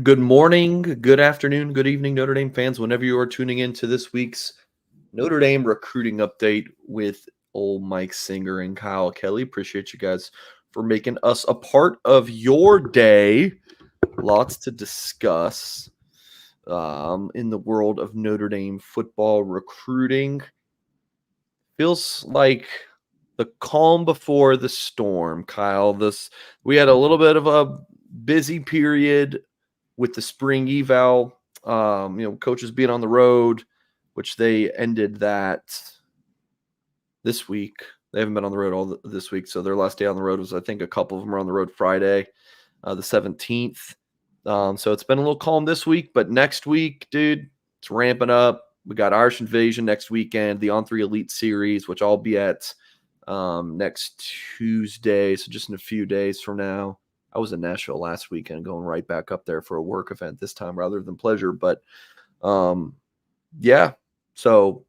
Good morning, good afternoon, good evening, Notre Dame fans, whenever you are tuning in to this week's Notre Dame recruiting update with old Mike Singer and Kyle Kelly. Appreciate you guys for making us a part of your day. Lots to discuss in the world of Notre Dame football recruiting. Feels like the calm before the storm, Kyle. We had a little bit of a busy period with the spring eval, coaches being on the road, which they ended that this week. They haven't been on the road all this week, so their last day on the road was, I think, a couple of them were on the road Friday, the 17th. So it's been a little calm this week, but next week, dude, it's ramping up. We got Irish Invasion next weekend, the On3 Elite Series, which I'll be at next Tuesday, so just in a few days from now. I was in Nashville last weekend, going right back up there for a work event this time rather than pleasure. But yeah, so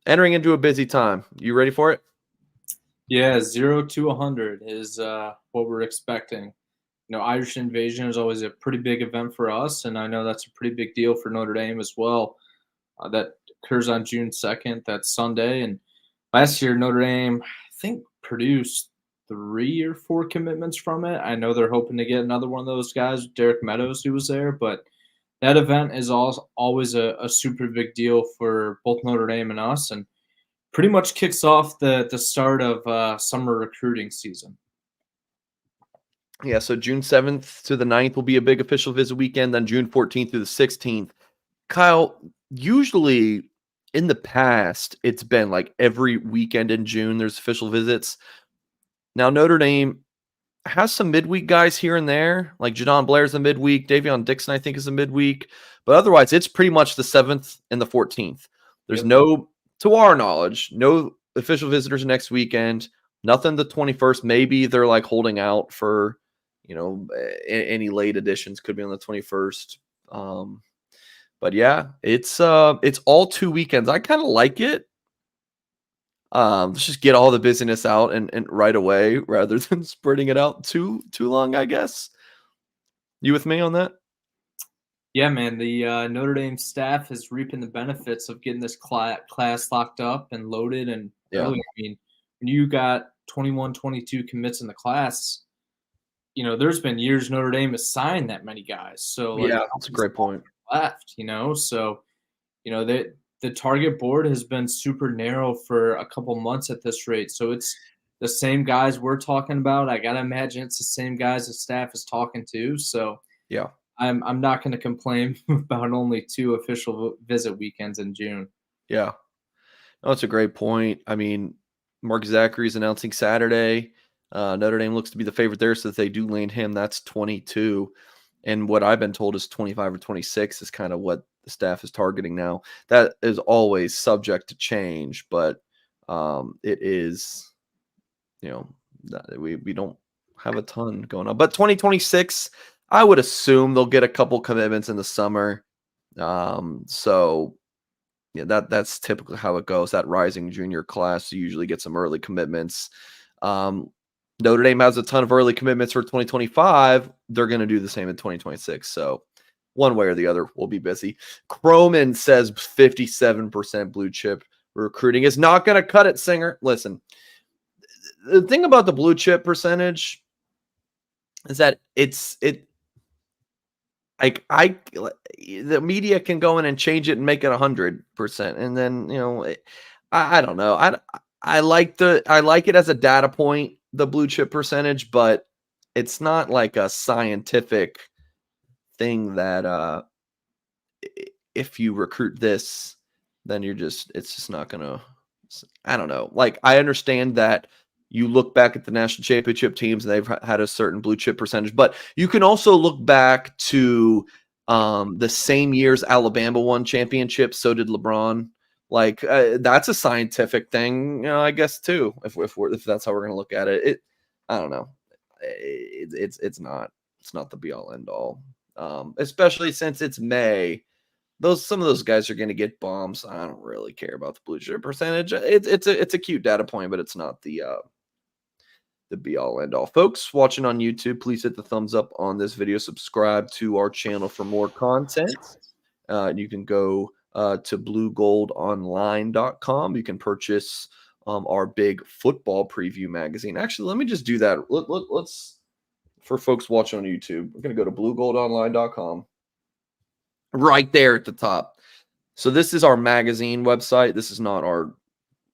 entering into a busy time. You ready for it? Yeah, 0 to 100 is what we're expecting. Irish Invasion is always a pretty big event for us, and I know that's a pretty big deal for Notre Dame as well. That occurs on June 2nd. That's Sunday. And last year, Notre Dame, I think, produced 3 or 4 commitments from it. I know they're hoping to get another one of those guys, Derek Meadows, who was there, but that event is always a super big deal for both Notre Dame and us, and pretty much kicks off the start of summer recruiting season. Yeah, so June 7th to the 9th will be a big official visit weekend, then June 14th through the 16th. Kyle, usually in the past, it's been like every weekend in June, there's official visits. Now, Notre Dame has some midweek guys here and there, like Jadon Blair's a midweek, Davion Dixon, I think, is a midweek. But otherwise, it's pretty much the 7th and the 14th. There's Yep. no, to our knowledge, no official visitors next weekend. Nothing the 21st. Maybe they're like holding out for, any late additions. Could be on the 21st. But yeah, it's all 2 weekends. I kind of like it. Let's just get all the busyness out and right away rather than spreading it out too long, I guess. You with me on that? Yeah, man. The Notre Dame staff is reaping the benefits of getting this class locked up and loaded and Yeah. early. I mean, when you got 21, 22 commits in the class, there's been years Notre Dame has signed that many guys. So, like, Yeah, how that's a many great spots point. left, So, the target board has been super narrow for a couple months at this rate. So it's the same guys we're talking about. I gotta imagine it's the same guys the staff is talking to. So Yeah. I'm not going to complain about only 2 official visit weekends in June. Yeah. No, that's a great point. I mean, Mark Zackery is announcing Saturday. Notre Dame looks to be the favorite there, so if they do land him, that's 22. And what I've been told is 25 or 26 is kind of what the staff is targeting now. That is always subject to change, but it is, we don't have a ton going on. But 2026, I would assume they'll get a couple commitments in the summer. So yeah, that's typically how it goes. That rising junior class usually gets some early commitments. Notre Dame has a ton of early commitments for 2025. They're going to do the same in 2026. So one way or the other, we'll be busy. Croman says 57% blue chip recruiting is not going to cut it, Singer. Listen, the thing about the blue chip percentage is that the media can go in and change it and make it 100%. And then, I don't know. I like it as a data point, the blue chip percentage, but it's not like a scientific thing that if you recruit this, then it's just not gonna. I don't know. Like, I understand that you look back at the national championship teams and they've had a certain blue chip percentage, but you can also look back to the same years Alabama won championships. So did LeBron. Like, that's a scientific thing, I guess too. If that's how we're gonna look at it, I don't know. It's not the be all end all. Especially since it's May. Some of those guys are going to get bombs. I don't really care about the blue chip percentage. It's a cute data point, but it's not the the be-all, end-all. Folks watching on YouTube, please hit the thumbs up on this video. Subscribe to our channel for more content. You can go to bluegoldonline.com. You can purchase our big football preview magazine. Actually, let me just do that. Let's for folks watching on YouTube, we're going to go to bluegoldonline.com. Right there at the top. So this is our magazine website. This is not our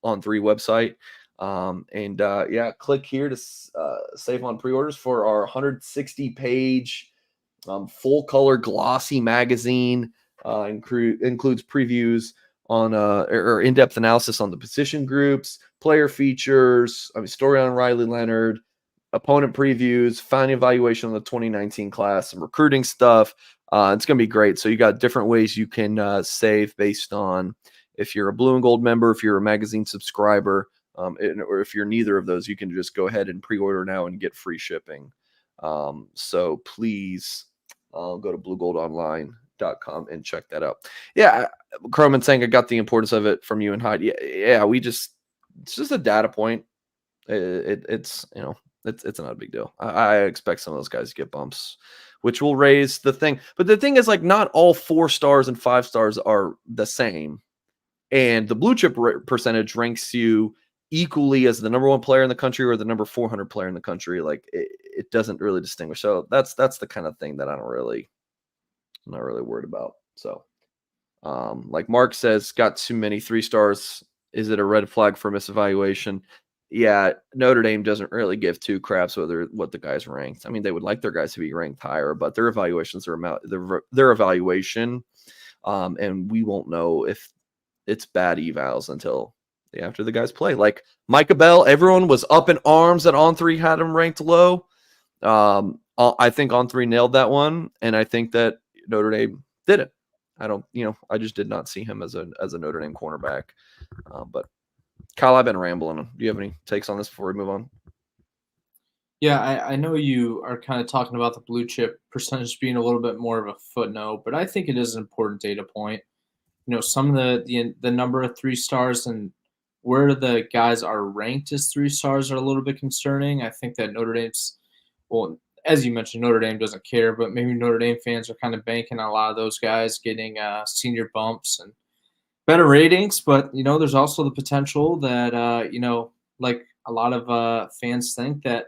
On3 website. Yeah, click here to save on pre-orders for our 160-page full-color glossy magazine. Includes previews on or in-depth analysis on the position groups, player features, story on Riley Leonard, opponent previews, final evaluation on the 2019 class, some recruiting stuff. It's going to be great. So you got different ways you can save based on if you're a Blue and Gold member, if you're a magazine subscriber, or if you're neither of those, you can just go ahead and pre-order now and get free shipping. So please go to bluegoldonline.com and check that out. Yeah, Croman saying I got the importance of it from you and Hyde. Yeah, it's just a data point. It's not a big deal. I expect some of those guys to get bumps, which will raise the thing. But the thing is, like, not all 4 stars and 5 stars are the same. And the blue chip percentage ranks you equally as the number 1 player in the country or the number 400 player in the country. Like, it doesn't really distinguish. So that's the kind of thing that I'm not really worried about. So, like Mark says, got too many 3 stars. Is it a red flag for misevaluation? Yeah, Notre Dame doesn't really give 2 craps what the guy's ranked. I mean, they would like their guys to be ranked higher, but their evaluations are their evaluation, and we won't know if it's bad evals until after the guys play. Like Micah Bell, everyone was up in arms that On3 had him ranked low. I think On3 nailed that one, and I think that Notre Dame didn't. I just did not see him as a Notre Dame cornerback. But Kyle, I've been rambling. Do you have any takes on this before we move on? Yeah, I know you are kind of talking about the blue chip percentage being a little bit more of a footnote, but I think it is an important data point. Some of the number of 3 stars and where the guys are ranked as 3 stars are a little bit concerning. I think that Notre Dame's, well, as you mentioned, Notre Dame doesn't care, but maybe Notre Dame fans are kind of banking on a lot of those guys getting senior bumps and better ratings. But, there's also the potential that, like a lot of fans think that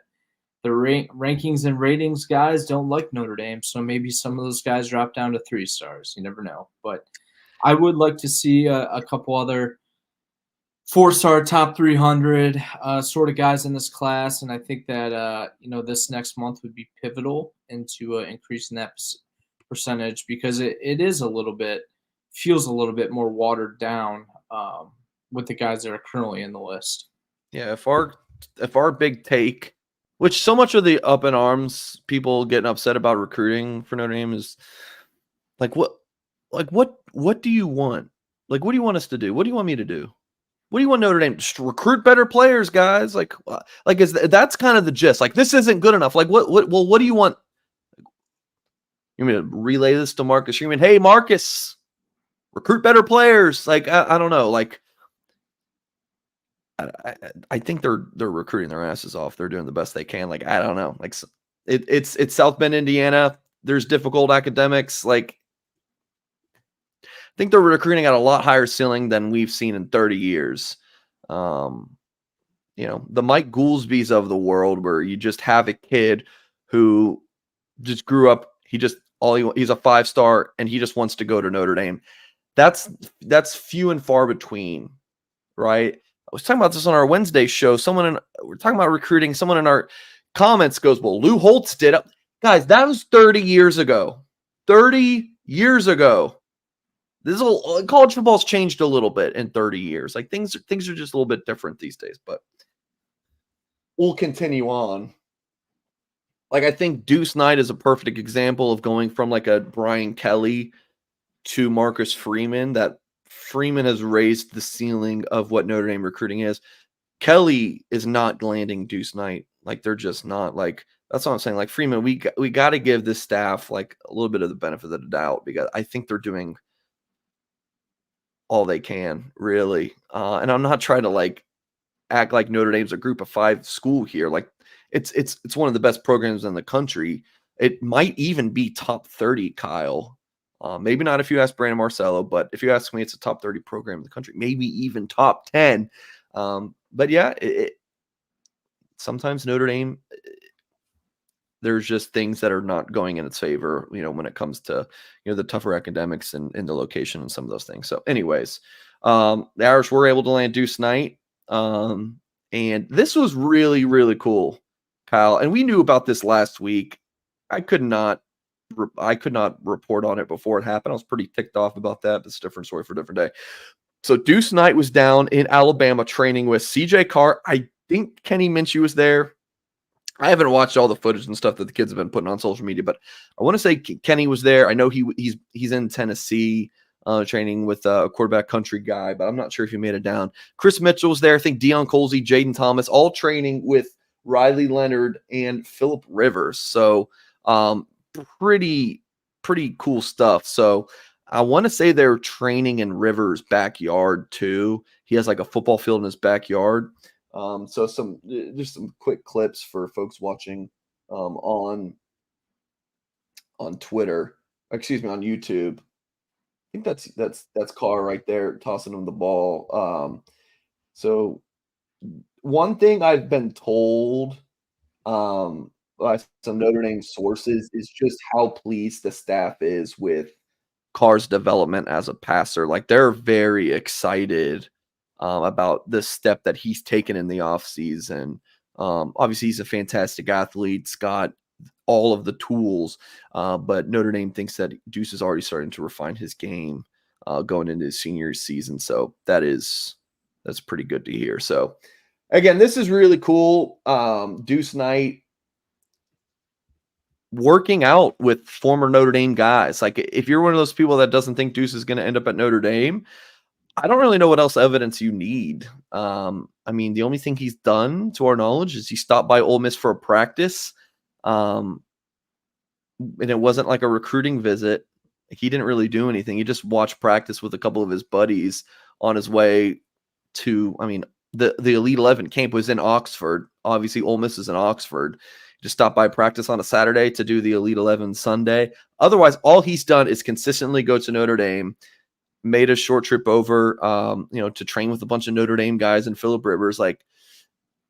the rankings and ratings guys don't like Notre Dame. So maybe some of those guys drop down to 3 stars. You never know. But I would like to see a couple other 4-star top 300 sort of guys in this class. And I think that, this next month would be pivotal into increasing that percentage because it is feels a little bit more watered down with the guys that are currently in the list. Yeah, if our big take, which so much of the up in arms people getting upset about recruiting for Notre Dame is what do you want? Like, what do you want us to do? What do you want me to do? What do you want Notre Dame? Just recruit better players, guys. That's kind of the gist. Like, this isn't good enough. Like, what do you want? You mean to relay this to Marcus Freeman? Hey, Marcus, recruit better players. Like, I don't know. Like, I think they're recruiting their asses off. They're doing the best they can. Like, I don't know. Like, it's South Bend, Indiana. There's difficult academics. Like, I think they're recruiting at a lot higher ceiling than we've seen in 30 years. The Mike Goolsbys of the world, where you just have a kid who just grew up. He's a 5-star and he just wants to go to Notre Dame. That's few and far between, right? I was talking about this on our Wednesday show. We're talking about recruiting. Someone in our comments goes, "Well, Lou Holtz did it." Guys, that was 30 years ago. 30 years ago. College football's changed a little bit in 30 years. Like, things are just a little bit different these days, but we'll continue on. Like, I think Duce Knight is a perfect example of going from like a Brian Kelly to Marcus Freeman, that Freeman has raised the ceiling of what Notre Dame recruiting is. Kelly is not landing Duce Knight. Like, they're just not. Like, that's what I'm saying. Like, Freeman, we got to give this staff like a little bit of the benefit of the doubt, because I think they're doing all they can, really. And I'm not trying to like act like Notre Dame's a group of 5 school here. Like, it's one of the best programs in the country. It might even be top 30, Kyle. Maybe not if you ask Brandon Marcello, but if you ask me, it's a top 30 program in the country, maybe even top 10. But yeah, sometimes Notre Dame, there's just things that are not going in its favor, when it comes to, the tougher academics and the location and some of those things. So anyways, the Irish were able to land Duce Knight. And this was really, really cool, Kyle. And we knew about this last week. I could not report on it before it happened. I was pretty ticked off about that. It's a different story for a different day. So Duce Knight was down in Alabama training with CJ Carr. I think Kenny Minshew was there. I haven't watched all the footage and stuff that the kids have been putting on social media, but I want to say Kenny was there. I know he's in Tennessee training with a quarterback country guy, but I'm not sure if he made it down. Chris Mitchell was there. I think Deion Colsey, Jaden Thomas, all training with Riley Leonard and Phillip Rivers. So pretty cool stuff. So I want to say they're training in Rivers' backyard too. He has like a football field in his backyard. So just some quick clips for folks watching on Twitter, excuse me, on YouTube. I think that's Carr right there tossing him the ball. So one thing I've been told by some Notre Dame sources is just how pleased the staff is with Carr's development as a passer. Like they're very excited about the step that he's taken in the offseason. Obviously, he's a fantastic athlete. He's got all of the tools, but Notre Dame thinks that Duce is already starting to refine his game going into his senior season. So that's pretty good to hear. So again, this is really cool. Duce Knight working out with former Notre Dame guys. Like if you're one of those people that doesn't think Duce is going to end up at Notre Dame, I don't really know what else evidence you need. I mean, the only thing he's done, to our knowledge, is he stopped by Ole Miss for a practice, and it wasn't like a recruiting visit. He didn't really do anything. He just watched practice with a couple of his buddies on his way to. I mean, the Elite 11 camp was in Oxford. Obviously, Ole Miss is in Oxford. He just stopped by practice on a Saturday to do the Elite 11 Sunday. Otherwise, all he's done is consistently go to Notre Dame. Made a short trip over, to train with a bunch of Notre Dame guys and Phillip Rivers. Like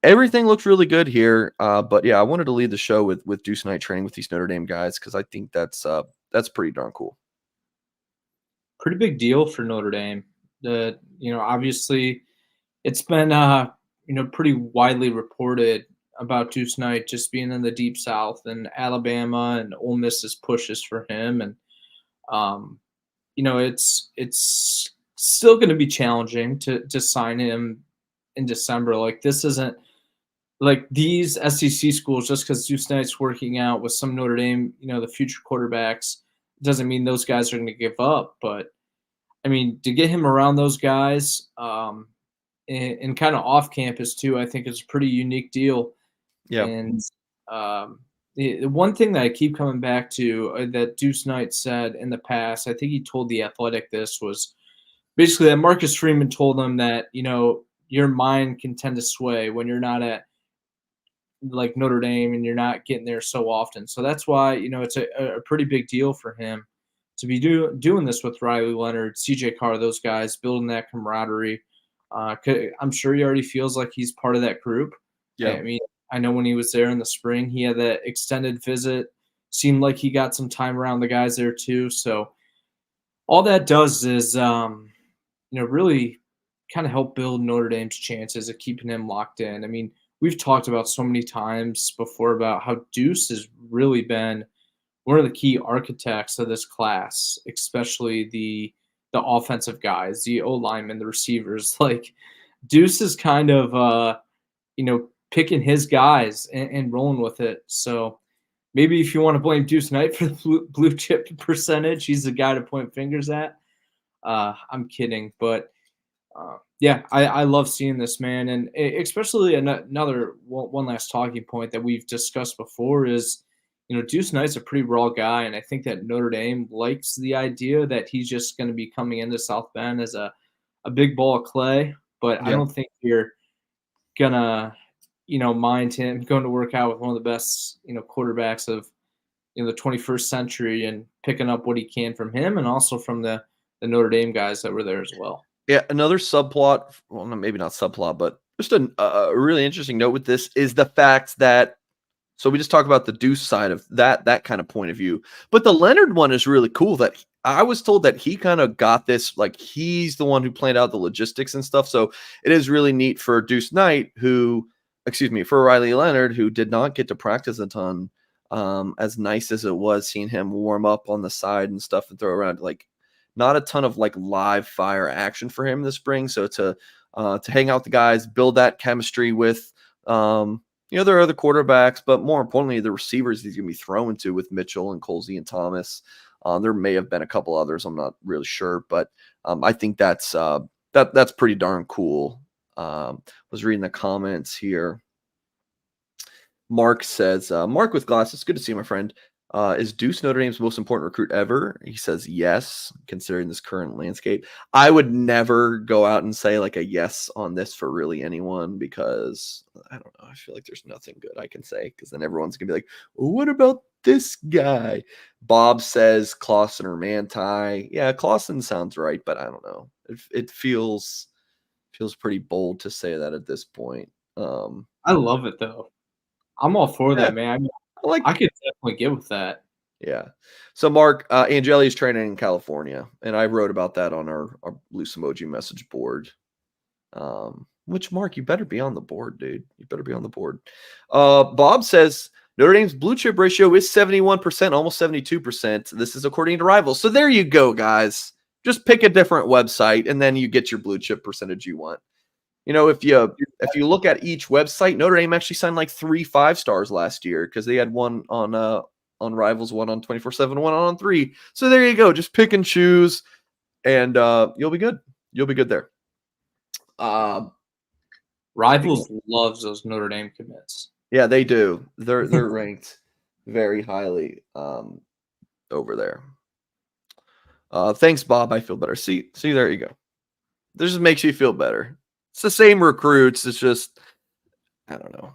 everything looked really good here. But yeah, I wanted to lead the show with Duce Knight training with these Notre Dame guys because I think that's pretty darn cool. Pretty big deal for Notre Dame. Obviously, it's been pretty widely reported about Duce Knight just being in the Deep South and Alabama and Ole Miss's pushes for him, and it's still going to be challenging to sign him in December. Like this isn't like these SEC schools, just because Duce Knight's working out with some Notre Dame, the future quarterbacks, doesn't mean those guys are going to give up. But I mean, to get him around those guys and kind of off campus too, I think it's a pretty unique deal. Yeah. And the one thing that I keep coming back to that Duce Knight said in the past, I think he told The Athletic this, was basically that Marcus Freeman told him that, your mind can tend to sway when you're not at like Notre Dame and you're not getting there so often. So that's why, it's a pretty big deal for him to be doing this with Riley Leonard, CJ Carr, those guys, building that camaraderie. I'm sure he already feels like he's part of that group. Yeah. I mean, I know when he was there in the spring, he had that extended visit. Seemed like he got some time around the guys there too. So all that does is, really kind of help build Notre Dame's chances of keeping him locked in. I mean, we've talked about so many times before about how Duce has really been one of the key architects of this class, especially the offensive guys, the O-linemen, the receivers. Like Duce is kind of, picking his guys and rolling with it. So maybe if you want to blame Duce Knight for the blue chip percentage, he's the guy to point fingers at. I'm kidding, but I love seeing this, man, and especially another one last talking point that we've discussed before is, Duce Knight's a pretty raw guy, and I think that Notre Dame likes the idea that he's just going to be coming into South Bend as a big ball of clay, but Yeah. I don't think you're gonna mind him going to work out with one of the best, quarterbacks of the 21st century and picking up what he can from him and also from the Notre Dame guys that were there as well. Yeah, another subplot, well, maybe not subplot, but just a really interesting note with this is the fact that, so we just talk about the Duce side of that kind of point of view, but the Leonard one is really cool. That I was told that he kind of got this, like he's the one who planned out the logistics and stuff. So it is really neat for Duce Knight, for Riley Leonard, who did not get to practice a ton. As nice as it was seeing him warm up on the side and stuff and throw around, like not a ton of like live fire action for him this spring. So to hang out with the guys, build that chemistry with there are other quarterbacks, but more importantly, the receivers he's going to be throwing to with Mitchell and Colsey and Thomas. There may have been a couple others, I'm not really sure, but I think that's pretty darn cool. Was reading the comments here. Mark says, Mark with glasses, good to see you, my friend. Is Duce Notre Dame's most important recruit ever? He says yes, considering this current landscape. I would never go out and say like a yes on this for really anyone, because I don't know. I feel like there's nothing good I can say, because then everyone's going to be like, well, what about this guy? Bob says Clausen or Manti. Yeah, Clausen sounds right, but I don't know. It feels pretty bold to say that at this point. I love it though. I'm all for that, man. I mean, I could definitely get with that. Yeah. So Mark, Angeli is training in California, and I wrote about that on our loose emoji message board. Which, Mark, you better be on the board, dude. You better be on the board. Bob says Notre Dame's blue chip ratio is 71%, almost 72%. This is according to Rivals. So there you go, guys. Just pick a different website, and then you get your blue chip percentage you want. If you look at each website, Notre Dame actually signed like 3 5-stars last year, because they had one on Rivals, one on 24/7, one on 3. So there you go. Just pick and choose, and you'll be good. You'll be good there. Rivals loves those Notre Dame commits. Yeah, they do. They're ranked very highly over there. Thanks, Bob. I feel better. See, there you go. This just makes you feel better. It's the same recruits. It's just, I don't know.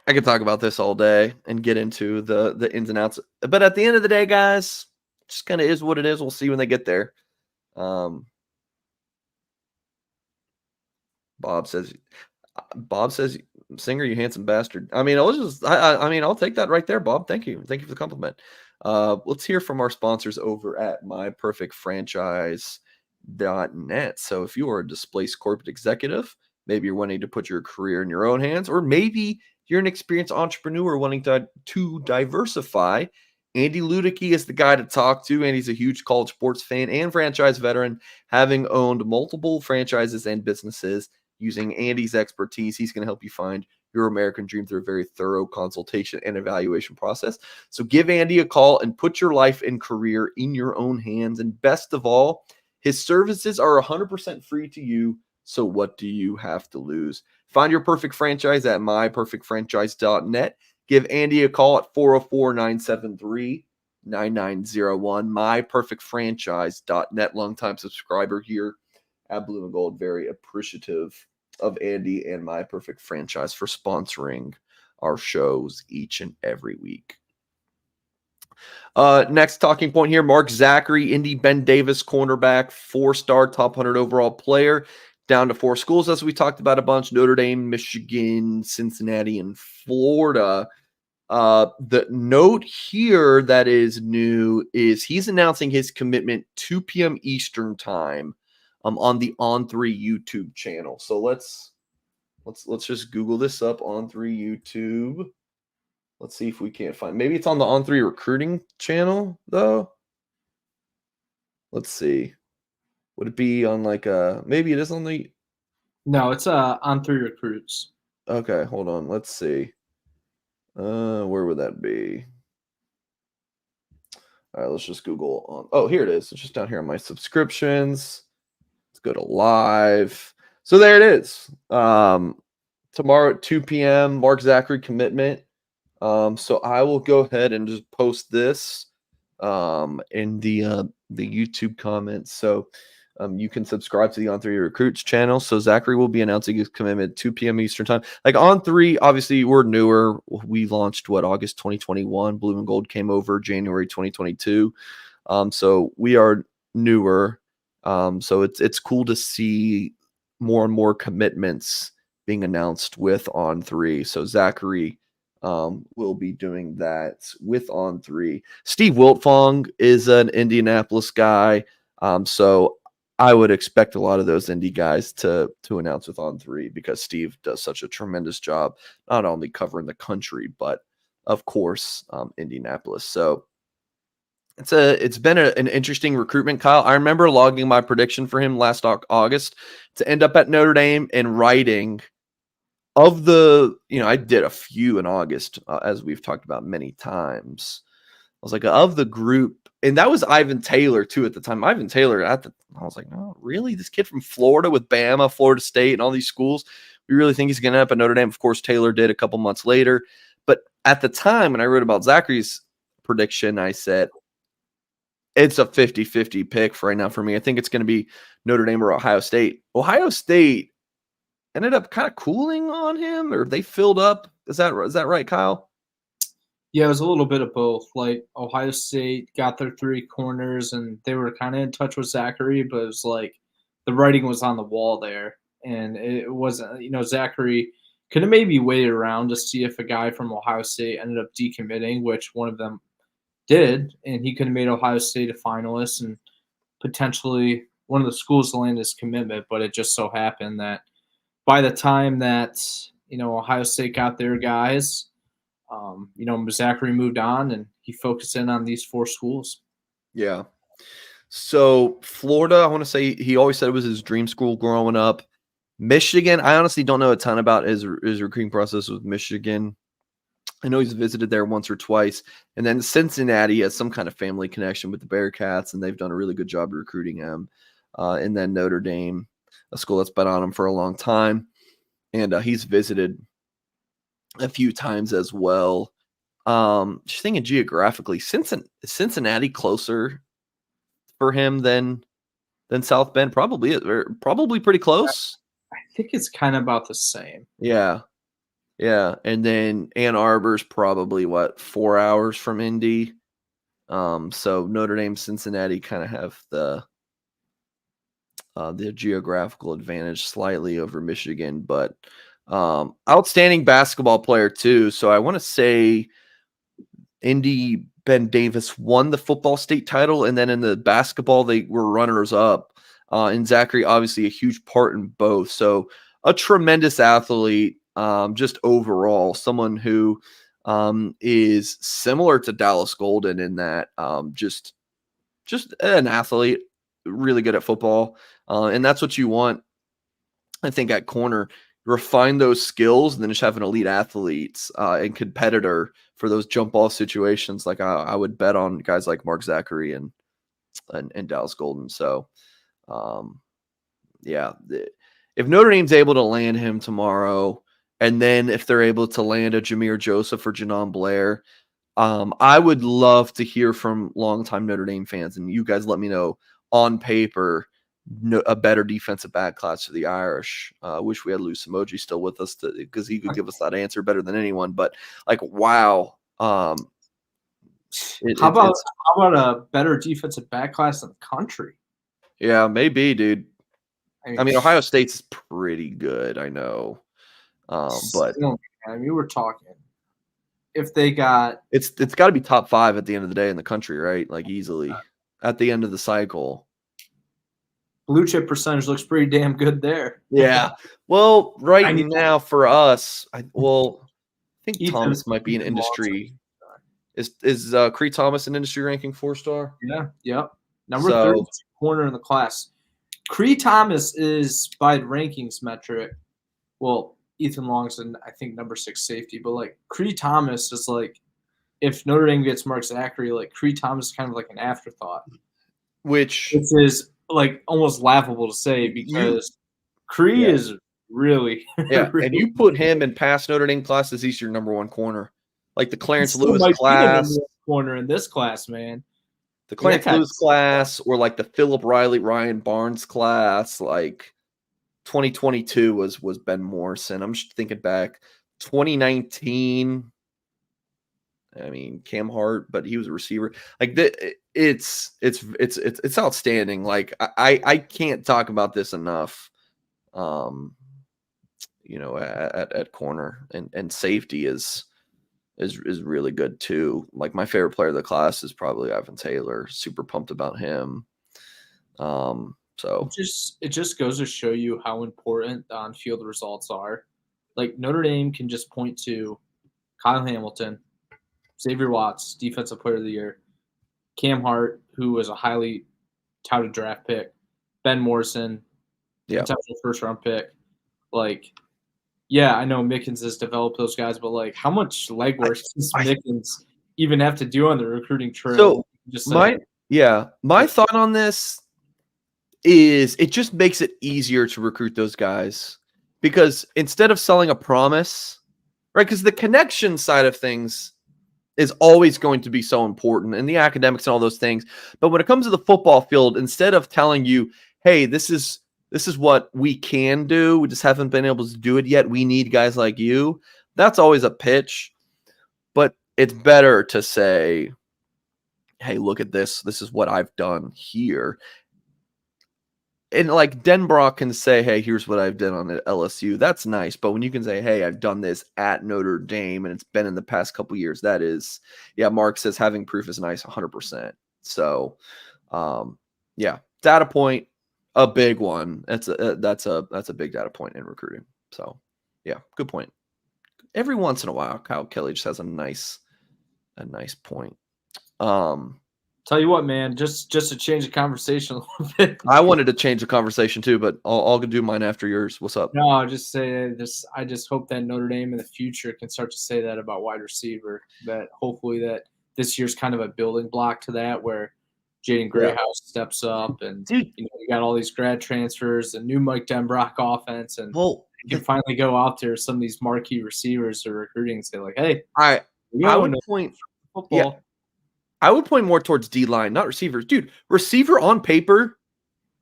I could talk about this all day and get into the ins and outs. But at the end of the day, guys, it just kind of is what it is. We'll see when they get there. Bob says, Singer, you handsome bastard. I mean, I'll take that right there, Bob. Thank you for the compliment. Let's hear from our sponsors over at myperfectfranchise.net. So if you are a displaced corporate executive, maybe you're wanting to put your career in your own hands, or maybe you're an experienced entrepreneur wanting to diversify, Andy Ludicky is the guy to talk to. Andy's a huge college sports fan and franchise veteran, having owned multiple franchises and businesses. Using Andy's expertise, he's going to help you find your American dream through a very thorough consultation and evaluation process. So give Andy a call and put your life and career in your own hands. And best of all, his services are 100% free to you. So what do you have to lose? Find your perfect franchise at myperfectfranchise.net. Give Andy a call at 404-973-9901. Myperfectfranchise.net. Longtime subscriber here at Blue and Gold. Very appreciative of Andy and My Perfect Franchise for sponsoring our shows each and every week. Next talking point here, Mark Zackery, Indy Ben Davis cornerback, 4-star top 100 overall player, down to 4 schools, as we talked about a bunch: Notre Dame, Michigan, Cincinnati, and Florida. The note here that is new is he's announcing his commitment 2 p.m. Eastern time on the On3 YouTube channel. So let's just Google this up, On3 YouTube. Let's see if we can't find. Maybe it's on the On3 recruiting channel though. Let's see. Would it be on like maybe it is on the? No, it's On3 recruits. Okay, hold on. Let's see. Where would that be? All right, let's just Google on. Oh, here it is. It's just down here on my subscriptions. Let's go to live. So there it is. Tomorrow at 2 p.m. Mark Zackery commitment. So I will go ahead and just post this in the YouTube comments. So You can subscribe to the On 3 Recruits channel. So Zackery will be announcing his commitment at 2 p.m. Eastern time. Like On 3, obviously we're newer. We launched August 2021. Blue and Gold came over January 2022. So we are newer. So it's cool to see more and more commitments being announced with On 3. So Zackery will be doing that with On 3. Steve Wiltfong is an Indianapolis guy. So I would expect a lot of those indie guys to announce with On 3 because Steve does such a tremendous job, not only covering the country, but of course, Indianapolis. So it's been an interesting recruitment, Kyle. I remember logging my prediction for him last August to end up at Notre Dame and writing of the, I did a few in August, as we've talked about many times. I was like, of the group, and that was Ivan Taylor too at the time. Ivan Taylor I was like, oh, really? This kid from Florida with Bama, Florida State, and all these schools, we really think he's going to end up at Notre Dame? Of course, Taylor did a couple months later. But at the time when I wrote about Zackery's prediction, I said, it's a 50-50 pick for right now for me. I think it's going to be Notre Dame or Ohio State. Ohio State ended up kind of cooling on him, or they filled up. Is that right, Kyle? Yeah, it was a little bit of both. Like Ohio State got their 3 corners, and they were kind of in touch with Zackery, but it was like the writing was on the wall there, and it wasn't. Zackery could have maybe waited around to see if a guy from Ohio State ended up decommitting, which one of them did, and he could have made Ohio State a finalist and potentially one of the schools to land his commitment. But it just so happened that by the time that Ohio State got their guys, Zackery moved on and he focused in on these 4 schools. Yeah. So Florida, I want to say he always said it was his dream school growing up. Michigan, I honestly don't know a ton about his recruiting process with Michigan. I know he's visited there once or twice. And then Cincinnati has some kind of family connection with the Bearcats, and they've done a really good job recruiting him. And then Notre Dame, a school that's been on him for a long time. And he's visited a few times as well. Just thinking geographically, Cincinnati closer for him than South Bend? Probably pretty close. I think it's kind of about the same. Yeah. Yeah. And then Ann Arbor's probably 4 hours from Indy. So Notre Dame, Cincinnati kind of have the geographical advantage slightly over Michigan, but outstanding basketball player too. So I want to say Indy, Ben Davis won the football state title, and then in the basketball they were runners up. And Zackery obviously a huge part in both. So a tremendous athlete, just overall someone who is similar to Dallas Golden in that just an athlete, really good at football, and that's what you want. I think at corner, refine those skills and then just have an elite athlete and competitor for those jump ball situations. Like I would bet on guys like Mark Zackery and Dallas Golden. So, if Notre Dame's able to land him tomorrow, and then if they're able to land a Jameer Joseph or Janon Blair, I would love to hear from longtime Notre Dame fans, and you guys let me know on paper a better defensive back class for the Irish. Wish we had Lou Emoji still with us because he could give us that answer better than anyone. But wow. How about a better defensive back class in the country? Yeah, maybe, dude. I mean, Ohio State's pretty good, I know. But we're talking if they got it's got to be top 5 at the end of the day in the country, right? Like easily at the end of the cycle. Blue chip percentage looks pretty damn good there. Yeah. Well, now for us, I think Thomas might be an industry. Is Cree Thomas an industry ranking 4-star? Yeah. Yep. Number 32 corner in the class. Cree Thomas is by the rankings metric. Well, Ethan Long's I think number 6 safety, but Cree Thomas is if Notre Dame gets Mark Zackery, Cree Thomas is kind of like an afterthought. Which is almost laughable to say because Cree is really really, and you put him in past Notre Dame classes, he's your number 1 corner. Like the Clarence Lewis class. Corner in this class, man. The Yeah, Clarence Lewis class or like the Philip Riley, Ryan Barnes class, like 2022 was Ben Morrison. I'm just thinking back 2019. I mean, Cam Hart, but he was a receiver. Like it's outstanding. Like I can't talk about this enough. At corner and safety is really good too. Like my favorite player of the class is probably Ivan Taylor. Super pumped about him. So it just goes to show you how important the on-field results are. Like Notre Dame can just point to Kyle Hamilton, Xavier Watts, Defensive Player of the Year, Cam Hart, who was a highly touted draft pick, Ben Morrison, potential first-round pick. Like, yeah, I know Mickens has developed those guys, but like, how much legwork does Mickens even have to do on the recruiting trail? So my thought on this is it just makes it easier to recruit those guys because instead of selling a promise, right? Because the connection side of things is always going to be so important and the academics and all those things. But when it comes to the football field, instead of telling you, hey, this is what we can do, we just haven't been able to do it yet. We need guys like you. That's always a pitch. But it's better to say, hey, look at this. This is what I've done here. And like Denbrock can say, hey, here's what I've done on the LSU. That's nice. But when you can say, hey, I've done this at Notre Dame and it's been in the past couple years, that is, Mark says having proof is nice 100%. So, data point, a big one. That's a big data point in recruiting. So, yeah, good point. Every once in a while, Kyle Kelly just has a nice point. Tell you what, man, just to change the conversation a little bit. I wanted to change the conversation too, but I'll do mine after yours. What's up? No, I'll just say this. I just hope that Notre Dame in the future can start to say that about wide receiver. That hopefully that this year's kind of a building block to that, where Jaden Grayhouse steps up, and you got all these grad transfers, a new Mike Denbrock offense, and you can finally go out there. Some of these marquee receivers are recruiting and say like, "Hey, I would point football." Yeah. I would point more towards D-line, not receivers. Dude, receiver on paper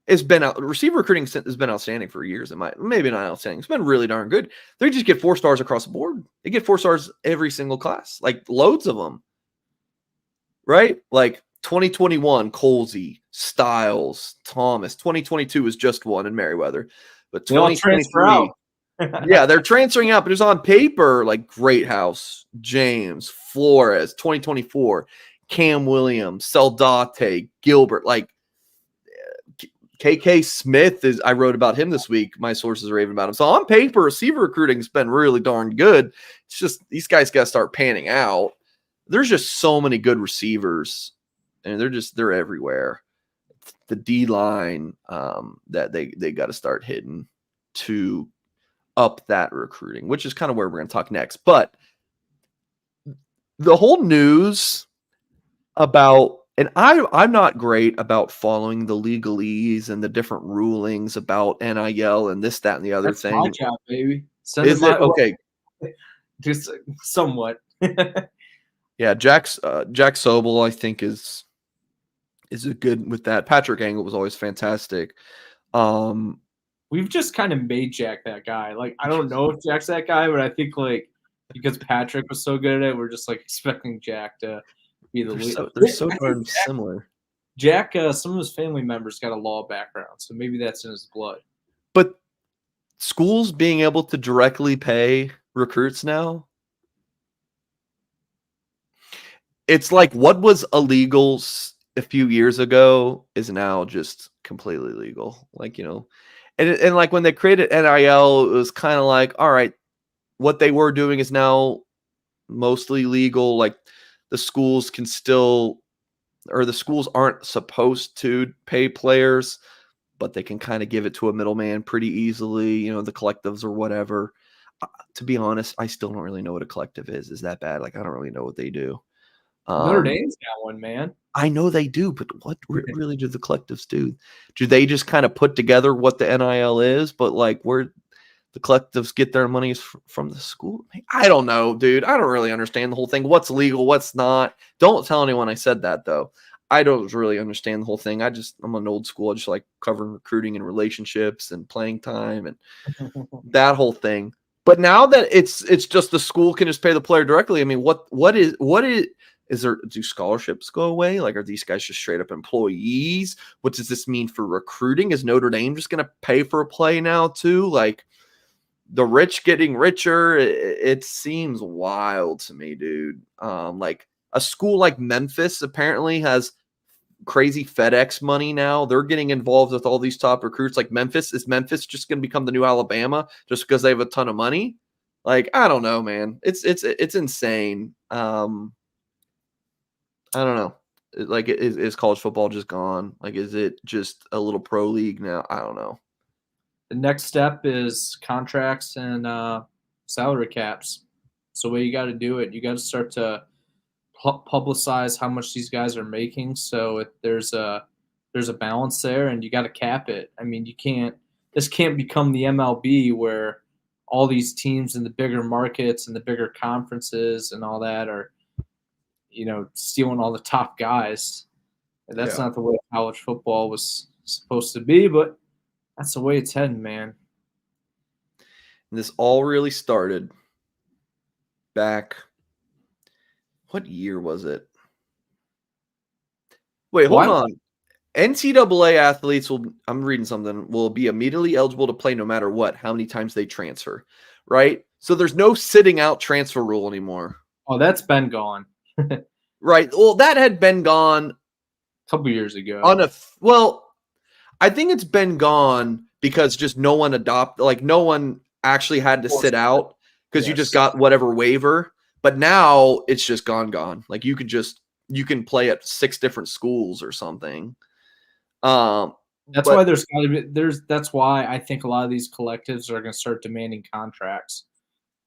has been out. Receiver recruiting has been outstanding for years. Maybe not outstanding. It's been really darn good. They just get 4 stars across the board. They get 4 stars every single class, like loads of them. Right? Like 2021, Colsey, Styles, Thomas. 2022 was just one in Merriweather. But 2023, they're transferring out, but it's on paper like Greathouse, James, Flores, 2024. Cam Williams, Saldate, Gilbert, like KK Smith I wrote about him this week. My sources are raving about him. So on paper, receiver recruiting has been really darn good. It's just these guys got to start panning out. There's just so many good receivers, and they're everywhere. The D line that they got to start hitting to up that recruiting, which is kind of where we're going to talk next. But the whole news about, and I'm not great about following the legalese and the different rulings about NIL and this, that, and the other That's thing. my job, baby. Is it okay? Just somewhat. Yeah, Jack Sobel, I think is a good with that. Patrick Angle was always fantastic. We've just kind of made Jack that guy. Like, I don't know if Jack's that guy, but I think like because Patrick was so good at it, we're just like expecting Jack to be the lead. They're so darn similar. Jack, some of his family members got a law background, so maybe that's in his blood. But schools being able to directly pay recruits now, it's like what was illegal a few years ago is now just completely legal. Like, and like when they created NIL, it was kind of like, all right, what they were doing is now mostly legal. Like the schools can still, or the schools aren't supposed to pay players, but they can kind of give it to a middleman pretty easily, the collectives or whatever. To be honest, I still don't really know what a collective is. Is that bad? Like, I don't really know what they do. Notre Dame's got one, man. I know they do, but what really do the collectives do? Do they just kind of put together what the NIL is, but like where the collectives get their money from the school? I don't know, dude. I don't really understand the whole thing. What's legal, what's not. Don't tell anyone I said that, though. I don't really understand the whole thing. I'm an old school. I just like covering recruiting and relationships and playing time and that whole thing. But now that it's just the school can just pay the player directly. I mean, what is there? Do scholarships go away? Like, are these guys just straight up employees? What does this mean for recruiting? Is Notre Dame just going to pay for a play now too? Like, the rich getting richer. It seems wild to me, dude. Like a school like Memphis apparently has crazy FedEx money now. They're getting involved with all these top recruits. Like Memphis, is Memphis just going to become the new Alabama just because they have a ton of money? Like, I don't know, man. It's insane. I don't know. Like, is college football just gone? Like, is it just a little pro league now? I don't know. The next step is contracts and salary caps. So the way you got to do it, you got to start to publicize how much these guys are making. So there's a balance there, and you got to cap it. I mean, this can't become the MLB where all these teams in the bigger markets and the bigger conferences and all that are, stealing all the top guys. That's not the way college football was supposed to be, but that's the way it's heading, man. And this all really started back. What year was it? Wait, hold on. NCAA athletes I'm reading something, will be immediately eligible to play no matter what, how many times they transfer, right? So there's no sitting out transfer rule anymore. Oh, that's been gone. Right. Well, that had been gone a couple years ago. I think it's been gone because just no one no one actually had to sit out because you just got whatever waiver. But now it's just gone. Like you can play at 6 different schools or something. That's why that's why I think a lot of these collectives are going to start demanding contracts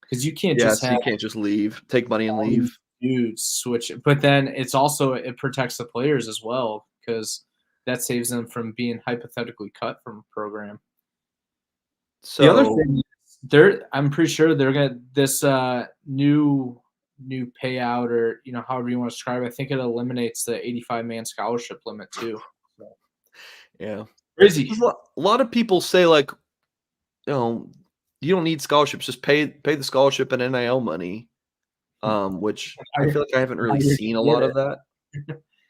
because you can't you can't just leave, take money and leave. Dude, switch it. But then it protects the players as well because that saves them from being hypothetically cut from a program. So the other thing is I'm pretty sure they're gonna this new payout or however you want to describe it. I think it eliminates the 85-man scholarship limit too. So. Yeah, crazy. A lot of people say like, you don't need scholarships, just pay the scholarship and NIL money. Which I feel like I haven't really seen a lot of that,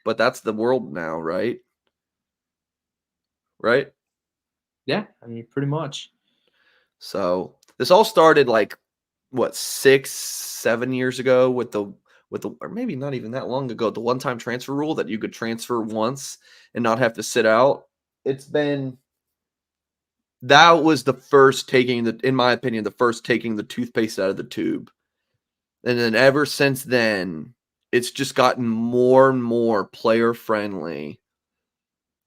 but that's the world now, right? Right? Yeah, I mean, pretty much. So this all started like 6-7 years ago with the or maybe not even that long ago, the one-time transfer rule that you could transfer once and not have to sit out. That was the first in my opinion, the first taking the toothpaste out of the tube. And then ever since then, it's just gotten more and more player friendly.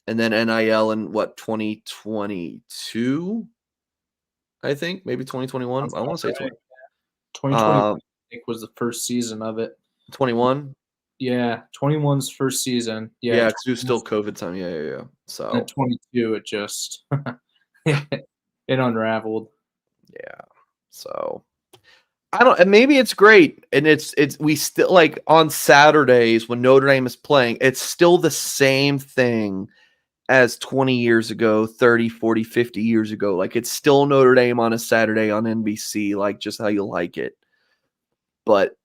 And then NIL in 2022, I think, maybe 2021. I want to say 2020 I think was the first season of it. 21? Yeah, 21's first season. Yeah, because it was still COVID time. Yeah. So and 22, it just it unraveled. Yeah. So maybe it's great. And we still like on Saturdays when Notre Dame is playing, it's still the same thing as 20 years ago, 30, 40, 50 years ago. Like it's still Notre Dame on a Saturday on NBC, like just how you like it. But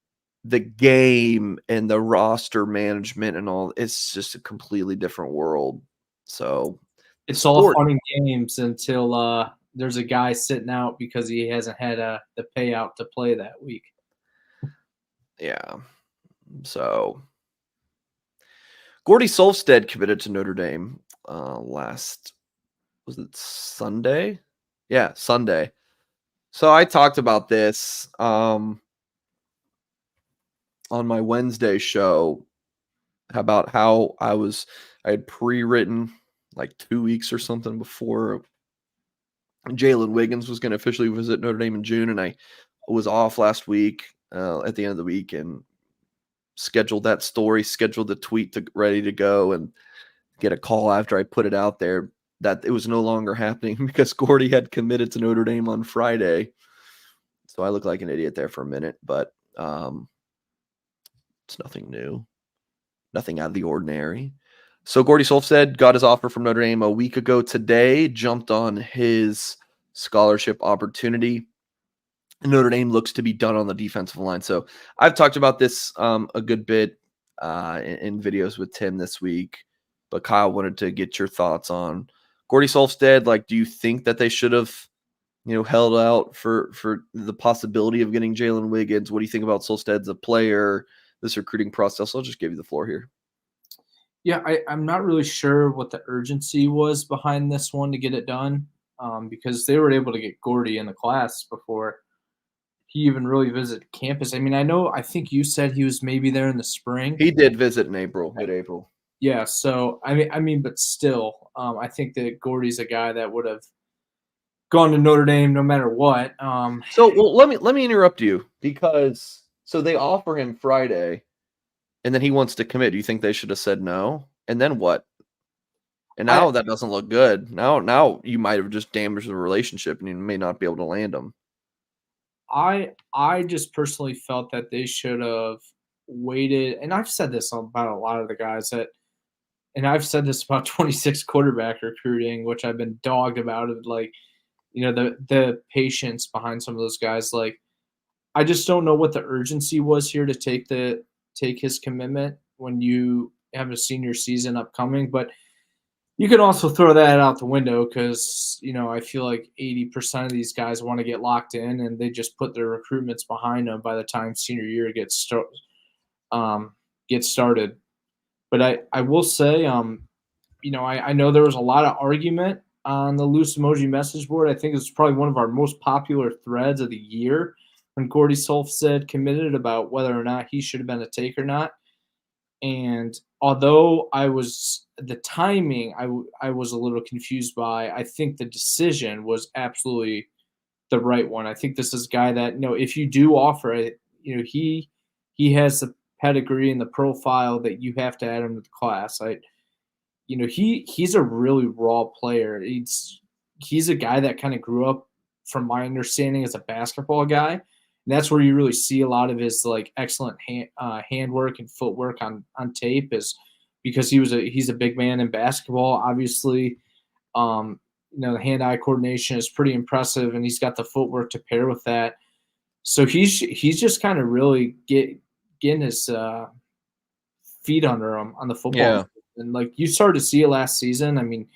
the game and the roster management and all, it's just a completely different world. So it's all fun and games until there's a guy sitting out because he hasn't had the payout to play that week. Yeah. So Gordy Sulfsted committed to Notre Dame was it Sunday? Yeah, Sunday. So I talked about this on my Wednesday show about how I had pre-written like 2 weeks or something before Jalen Wiggins was going to officially visit Notre Dame in June, and I was off last week at the end of the week and scheduled that story, scheduled the tweet ready to go, and get a call after I put it out there that it was no longer happening because Gordy had committed to Notre Dame on Friday. So I looked like an idiot there for a minute, but it's nothing new, nothing out of the ordinary. So Gordy Sulfsted got his offer from Notre Dame a week ago today, jumped on his scholarship opportunity. Notre Dame looks to be done on the defensive line. So I've talked about this a good bit in videos with Tim this week, but Kyle wanted to get your thoughts on Gordy Sulfsted. Like, do you think that they should have, held out for the possibility of getting Jalen Wiggins? What do you think about Sulfsted as a player, this recruiting process? I'll just give you the floor here. Yeah, I'm not really sure what the urgency was behind this one to get it done, because they were able to get Gordy in the class before he even really visited campus. I mean, I think you said he was maybe there in the spring. He did visit in April, mid-April. Yeah, so but still, I think that Gordy's a guy that would have gone to Notre Dame no matter what. So let me interrupt you because so they offer him Friday, and then he wants to commit. Do you think they should have said no? And then what? And now that doesn't look good. Now you might have just damaged the relationship, and you may not be able to land him. I just personally felt that they should have waited, and I've said this about a lot of the guys and I've said this about 26 quarterback recruiting, which I've been dogged about it, like, the patience behind some of those guys. Like, I just don't know what the urgency was here to take his commitment when you have a senior season upcoming. But you can also throw that out the window because, I feel like 80% of these guys want to get locked in and they just put their recruitments behind them by the time senior year gets started. But I will say, I know there was a lot of argument on the Loose Emoji message board. I think it's probably one of our most popular threads of the year when Gordy Sulfsted committed about whether or not he should have been a take or not. And although I was the timing, I was a little confused by. I think the decision was absolutely the right one. I think this is a guy that, if you do offer it, he has the pedigree and the profile that you have to add him to the class. He's a really raw player. He's a guy that kind of grew up, from my understanding, as a basketball guy. And that's where you really see a lot of his excellent handwork and footwork on tape, is because he's a big man in basketball. Obviously, the hand-eye coordination is pretty impressive, and he's got the footwork to pair with that. So he's just kind of really getting his feet under him on the football. Yeah. And you started to see it last season. I mean,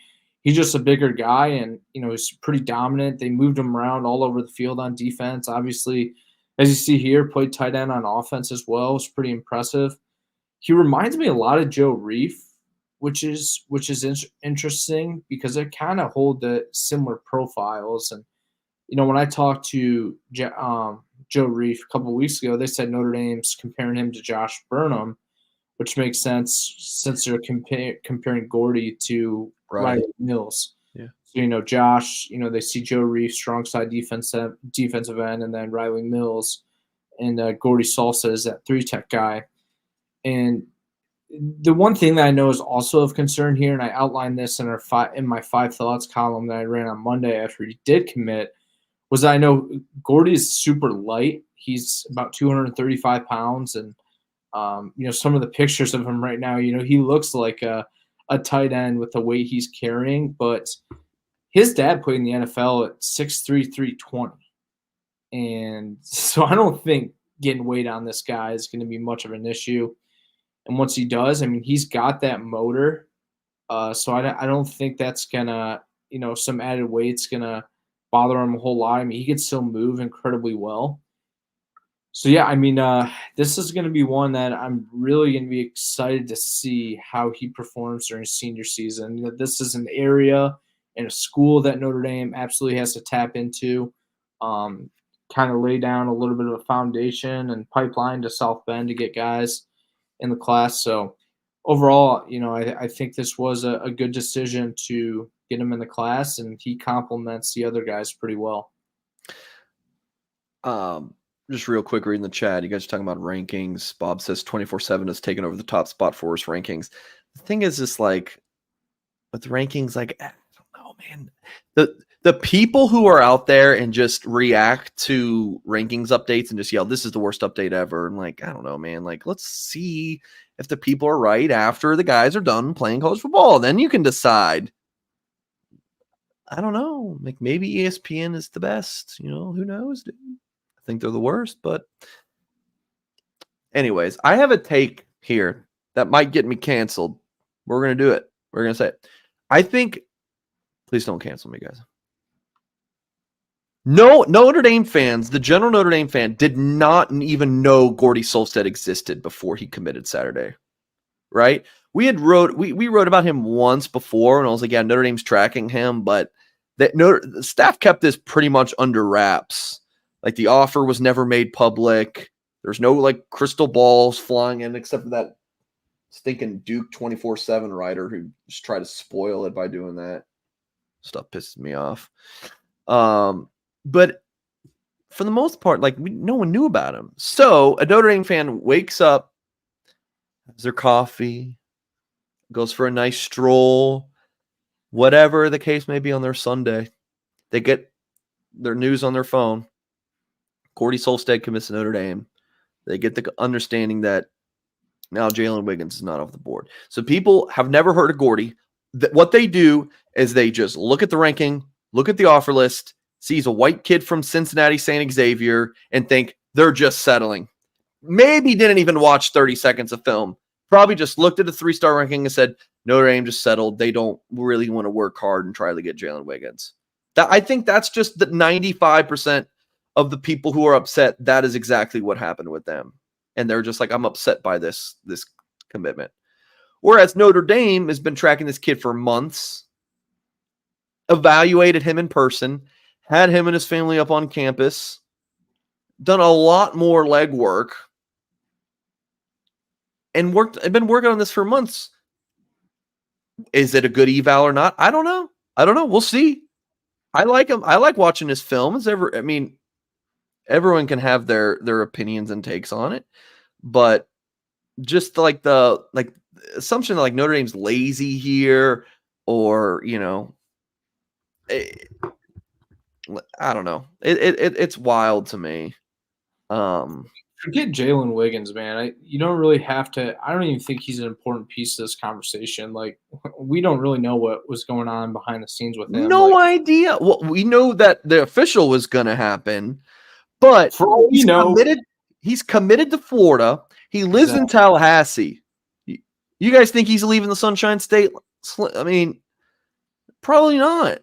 he's just a bigger guy, and he's pretty dominant. They moved him around all over the field on defense. Obviously, as you see here, played tight end on offense as well. It's pretty impressive. He reminds me a lot of Joe Reif, which is interesting because they kind of hold the similar profiles. And when I talked to Joe Reif a couple of weeks ago, they said Notre Dame's comparing him to Josh Burnham, which makes sense since they're comparing Gordy to Riley Mills. Yeah. So, Josh, they see Joe Reif, strong side defensive end, and then Riley Mills, and Gordy Sulfsted is that 3-tech guy. And the one thing that I know is also of concern here, and I outlined this in my 5 thoughts column that I ran on Monday after he did commit, was that I know Gordy is super light. He's about 235 pounds, and some of the pictures of him right now, he looks like a tight end with the weight he's carrying, but his dad played in the NFL at 6'3", 320. And so I don't think getting weight on this guy is going to be much of an issue. And once he does, I mean, he's got that motor. So I don't think that's going to, some added weight's going to bother him a whole lot. I mean, he could still move incredibly well. So, yeah, I mean, this is going to be one that I'm really going to be excited to see how he performs during senior season. This is an area and a school that Notre Dame absolutely has to tap into, kind of lay down a little bit of a foundation and pipeline to South Bend to get guys in the class. So, overall, I think this was a good decision to get him in the class, and he complements the other guys pretty well. Just real quick, reading the chat, you guys are talking about rankings. Bob says 24/7 has taken over the top spot for us rankings. The thing is, just with rankings, I don't know, man. the people who are out there and just react to rankings updates and just yell, "This is the worst update ever." I'm like, I don't know, man. Like, let's see if the people are right after the guys are done playing college football. Then you can decide. I don't know. Like, maybe ESPN is the best. Who knows, dude? I think they're the worst. But anyways, I have a take here that might get me canceled. We're going to do it. We're going to say it. I think, please don't cancel me, guys. No, Notre Dame fans, the general Notre Dame fan, did not even know Gordy Sulfsted existed before he committed Saturday, right? We wrote about him once before, and I was like, yeah, Notre Dame's tracking him, but the staff kept this pretty much under wraps. Like, the offer was never made public. There's no like crystal balls flying in, except for that stinking Duke 24/7 writer who just tried to spoil it by doing that. Stuff pisses me off. But for the most part, like, no one knew about him. So a Notre Dame fan wakes up, has their coffee, goes for a nice stroll, whatever the case may be on their Sunday. They get their news on their phone. Gordy Sulfsted commits to Notre Dame. They get the understanding that now Jalen Wiggins is not off the board. So people have never heard of Gordy. What they do is they just look at the ranking, look at the offer list, sees a white kid from Cincinnati St. Xavier, and think they're just settling. Maybe didn't even watch 30 seconds of film. Probably just looked at a 3-star ranking and said, Notre Dame just settled. They don't really want to work hard and try to get Jalen Wiggins. I think that's just the 95% of the people who are upset. That is exactly what happened with them. And they're just like, I'm upset by this commitment. Whereas Notre Dame has been tracking this kid for months, evaluated him in person, had him and his family up on campus, done a lot more legwork, and been working on this for months. Is it a good eval or not? I don't know. We'll see. I like him. I like watching his films. Everyone can have their opinions and takes on it, but just like the assumption that like Notre Dame's lazy here, or I don't know. It's wild to me. Forget Jalen Wiggins, man. You don't really have to. I don't even think he's an important piece of this conversation. Like, we don't really know what was going on behind the scenes with him. No idea. Well, we know that the official was going to happen, but for all we know, he's committed to Florida. He lives in Tallahassee. You guys think he's leaving the Sunshine State? I mean, probably not.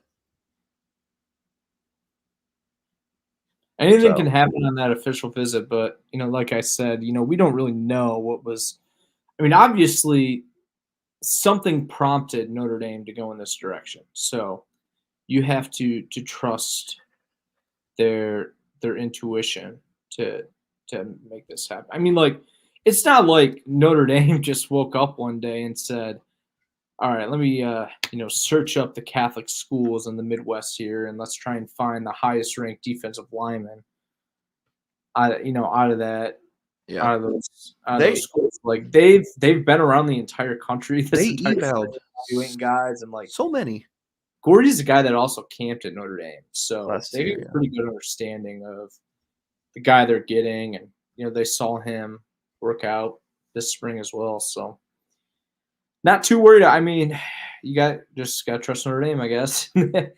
Anything can happen on that official visit, but, like I said, we don't really know what was – I mean, obviously, something prompted Notre Dame to go in this direction. So you have to trust their intuition to make this happen. I mean, like, it's not like Notre Dame just woke up one day and said, all right, let me, search up the Catholic schools in the Midwest here, and let's try and find the highest ranked defensive lineman out of that, out of those schools. Like, they've been around the entire country. They evaluating guys, and like so many. Gordy's a guy that also camped at Notre Dame, so they get a pretty good understanding of the guy they're getting, and they saw him work out this spring as well, so. Not too worried. I mean, you just got to trust Notre Dame, I guess. I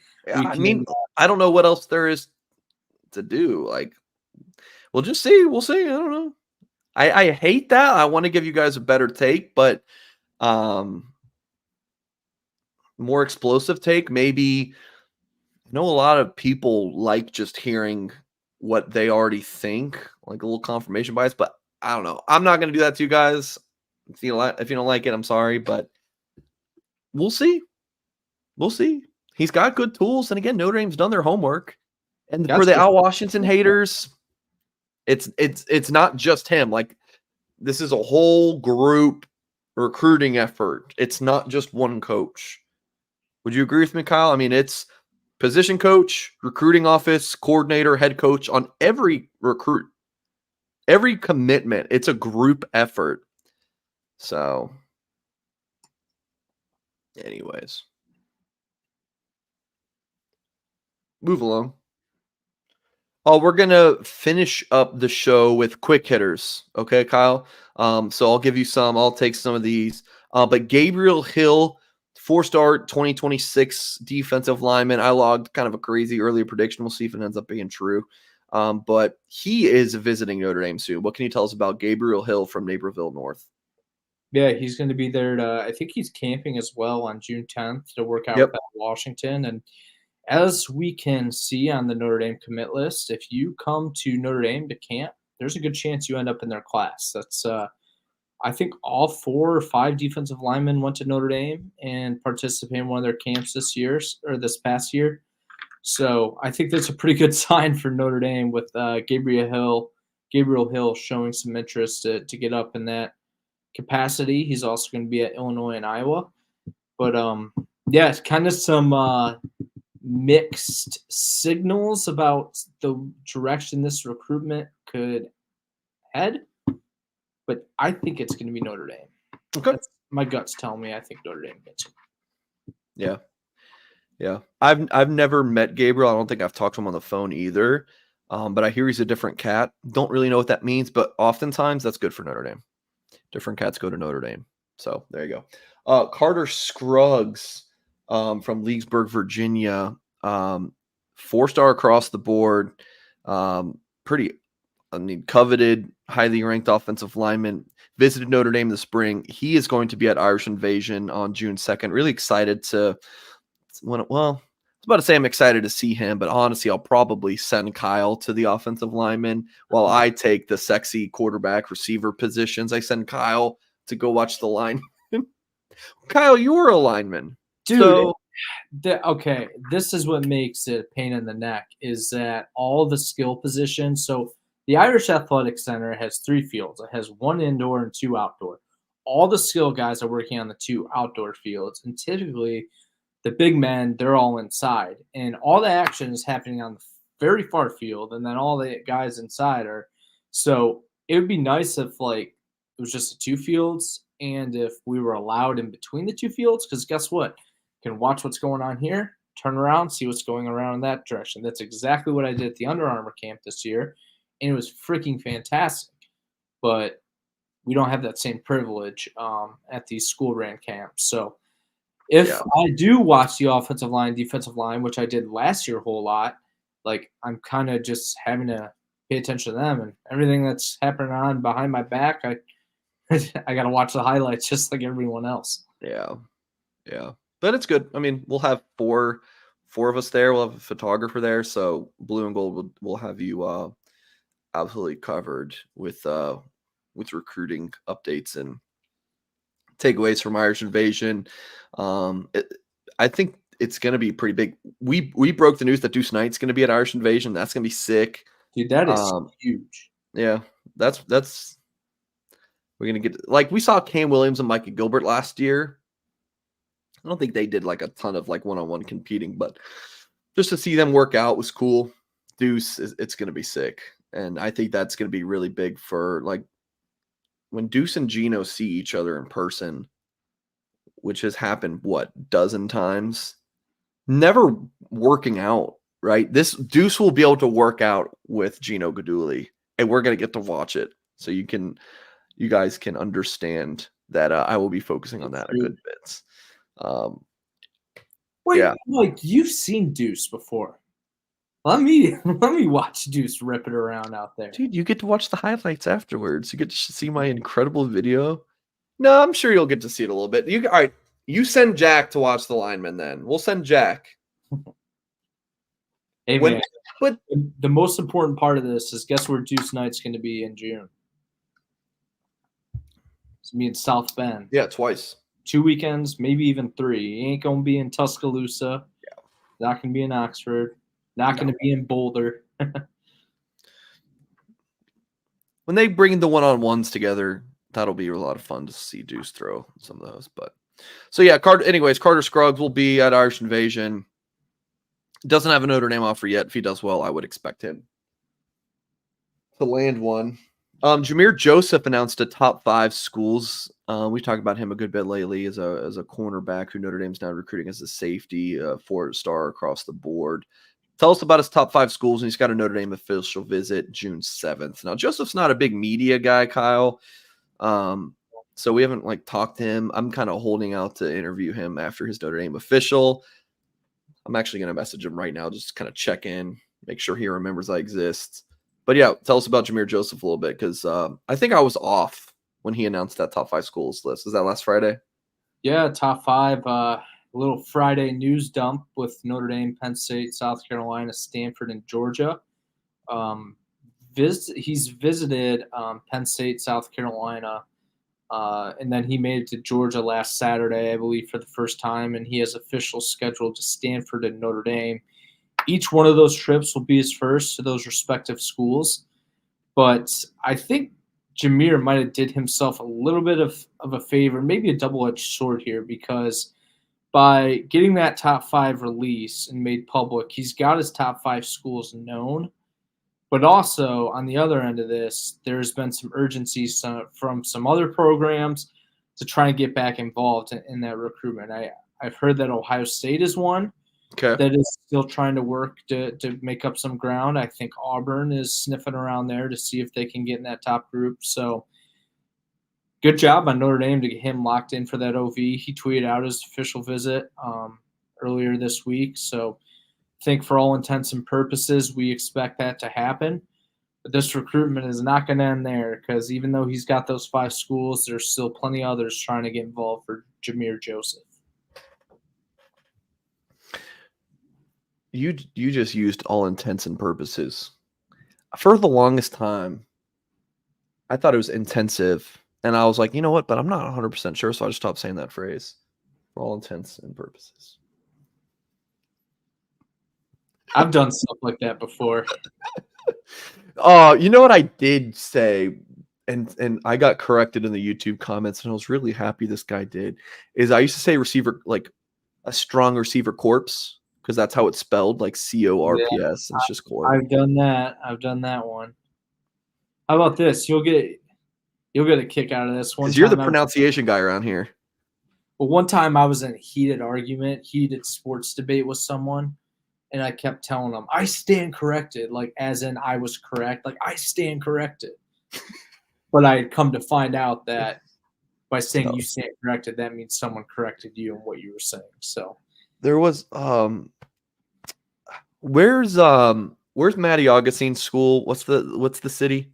don't know what else there is to do. Like, we'll just see. We'll see. I don't know. I hate that. I want to give you guys a better take, but more explosive take. Maybe I know a lot of people like just hearing what they already think, like a little confirmation bias, but I don't know. I'm not going to do that to you guys. If you don't like it, I'm sorry, but we'll see. We'll see. He's got good tools, and again, Notre Dame's done their homework. And for the Al Washington haters, it's not just him. Like, this is a whole group recruiting effort. It's not just one coach. Would you agree with me, Kyle? I mean, it's position coach, recruiting office, coordinator, head coach on every recruit, every commitment. It's a group effort. So, anyways. Move along. Oh, we're gonna finish up the show with quick hitters. Okay, Kyle. So I'll give you some. I'll take some of these. But Gabriel Hill, 4-star 2026 defensive lineman. I logged kind of a crazy early prediction. We'll see if it ends up being true. But he is visiting Notre Dame soon. What can you tell us about Gabriel Hill from Naperville North? Yeah, he's going to be there I think he's camping as well on June 10th to work out Yep. with Washington. And as we can see on the Notre Dame commit list, if you come to Notre Dame to camp, there's a good chance you end up in their class. That's I think all 4 or 5 defensive linemen went to Notre Dame and participated in one of their camps this past year. So I think that's a pretty good sign for Notre Dame with Gabriel Hill showing some interest to get up in that capacity. He's also going to be at Illinois and Iowa. But yeah, it's kind of some mixed signals about the direction this recruitment could head. But I think it's going to be Notre Dame. Okay. My guts tell me I think Notre Dame gets him. Yeah. Yeah. I've never met Gabriel. I don't think I've talked to him on the phone either. But I hear he's a different cat. Don't really know what that means, but oftentimes that's good for Notre Dame. Different cats go to Notre Dame. So there you go. Carter Scruggs from Leesburg, Virginia. 4-star across the board. Coveted, highly ranked offensive lineman. Visited Notre Dame this spring. He is going to be at Irish Invasion on June 2nd. Really excited to I was about to say I'm excited to see him, but honestly, I'll probably send Kyle to the offensive lineman while I take the sexy quarterback receiver positions. I send Kyle to go watch the line. Kyle, you're a lineman. Dude, So, okay, this is what makes it a pain in the neck is that all the skill positions. So the Irish Athletic Center has 3 fields. It has 1 indoor and 2 outdoor. All the skill guys are working on the 2 outdoor fields, and typically the big men, they're all inside. And all the action is happening on the very far field, and then all the guys inside are. So it would be nice if it was just the 2 fields, and if we were allowed in between the 2 fields, because guess what? You can watch what's going on here, turn around, see what's going around in that direction. That's exactly what I did at the Under Armour camp this year, and it was freaking fantastic. But we don't have that same privilege at these school ran camps. So if I do watch the offensive line, defensive line, which I did last year a whole lot, I'm kind of just having to pay attention to them and everything that's happening on behind my back. I got to watch the highlights just like everyone else. Yeah. But it's good. I mean, we'll have four of us there. We'll have a photographer there. So Blue and Gold will have you absolutely covered with recruiting updates and takeaways from Irish Invasion. I think it's going to be pretty big. We broke the news that Duce Knight's going to be at Irish Invasion. That's going to be sick. Dude, that is huge. Yeah, that's we're going to get we saw Cam Williams and Micah Gilbert last year. I don't think they did a ton of one-on-one competing, but just to see them work out was cool. Duce, it's going to be sick. And I think that's going to be really big for when Duce and Gino see each other in person, which has happened, dozen times, never working out, right? This Duce will be able to work out with Gino Guidugli, and we're going to get to watch it. So you guys can understand that I will be focusing on that a good bit. Wait, you've seen Duce before. Let me watch Duce rip it around out there. Dude, you get to watch the highlights afterwards. You get to see my incredible video. No, I'm sure you'll get to see it a little bit. All right, you send Jack to watch the lineman then. We'll send Jack. Hey, man, but the most important part of this is guess where Duce Knight's going to be in June? It's me in South Bend. Yeah, twice. 2 weekends, maybe even 3. He ain't going to be in Tuscaloosa. Yeah. Not going to be in Oxford. Not going to be in Boulder. When they bring the one-on-ones together, that'll be a lot of fun to see Duce throw some of those. But so yeah, Carter Scruggs will be at Irish Invasion. Doesn't have a Notre Dame offer yet. If he does well, I would expect him to land one. Jameer Joseph announced a top 5 schools. We talked about him a good bit lately as a cornerback who Notre Dame's now recruiting as a safety, 4-star across the board. tell us about his top 5 schools, and he's got a Notre Dame official visit June 7th. Now, Joseph's not a big media guy, Kyle. So we haven't talked to him. I'm kind of holding out to interview him after his Notre Dame official. I'm actually going to message him right now, just kind of check in, make sure he remembers I exist. But yeah, tell us about Jameer Joseph a little bit, because I think I was off when he announced that top 5 schools list. Was that last Friday? Yeah, top 5. A little Friday news dump with Notre Dame, Penn State, South Carolina, Stanford, and Georgia. He's visited Penn State, South Carolina, and then he made it to Georgia last Saturday, I believe, for the first time, and he has official scheduled to Stanford and Notre Dame. Each one of those trips will be his first to those respective schools, but I think Jameer might have did himself a little bit of a favor, maybe a double-edged sword here, because by getting that top 5 release and made public, he's got his top 5 schools known. But also, on the other end of this, there's been some urgency from some other programs to try and get back involved in that recruitment. I've heard that Ohio State is one that is still trying to work to make up some ground. I think Auburn is sniffing around there to see if they can get in that top group. So good job on Notre Dame to get him locked in for that OV. He tweeted out his official visit earlier this week. So I think for all intents and purposes, we expect that to happen. But this recruitment is not going to end there, because even though he's got those 5 schools, there's still plenty of others trying to get involved for Jameer Joseph. You just used all intents and purposes. For the longest time, I thought it was intensive. And I was like, you know what? But I'm not 100% sure, so I just stopped saying that phrase. For all intents and purposes. I've done stuff like that before. You know what I did say, and I got corrected in the YouTube comments, and I was really happy this guy did, is I used to say receiver, like a strong receiver corpse, because that's how it's spelled, like CORPS, and it's just corp. I've done that. I've done that one. How about this? You'll get a kick out of this one. Because you're the pronunciation guy around here. Well, one time I was in a heated sports debate with someone, and I kept telling them, I stand corrected, like as in I was correct, like I stand corrected. But I had come to find out that by saying you stand corrected, that means someone corrected you in what you were saying. So there was where's Matty Augustine's school? What's the city?